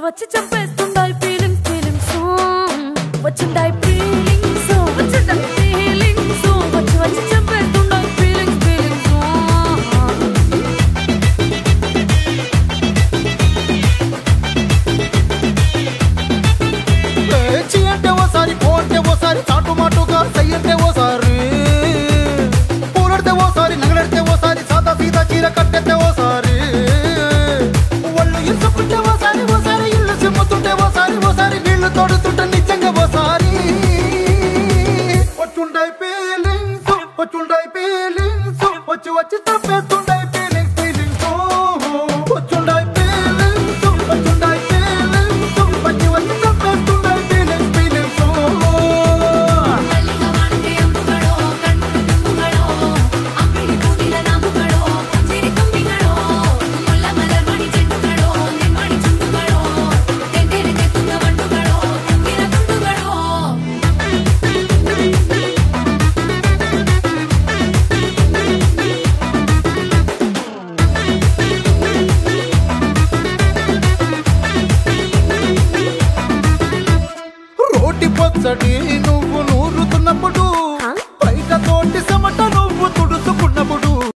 వచ్చి చంపేస్తుండాయి feelings feelings వచ్చుండాయి feelings వచ్చుండాయి feelings వచ్చి చంపేస్తుండాయి feelings feelings పేచి అంటే ఓసారి పోంటే ఓసారి చాటు మాటుగా సయ్యంటే ఓసారి పూలడితే ఓసారి నగలడితే ఓసారి సాదా సీదా చీర కట్టెతే ఓసారి ఒళ్ళు ఇసుకుంటే ఓసారి ఓసారి ఇల్లు సిమ్ముతుంటే ఓసారి ఓసారి నీళ్లు తోడుతుంటే నిజంగా ఓసారి వచ్చుండాయి ఫీలింగ్స్ వచ్చి తప్పేస్తుండాయి ఫీలింగ్స్ ఫీలింగ్స్ వచ్చుండాయి ఫీలింగ్స్ వచ్చి తప్పేస్తుండాయి ఫీలింగ్స్ ఫీలింగ్స్ రోటి పచ్చడి నువ్వు నూరుతున్నప్పుడు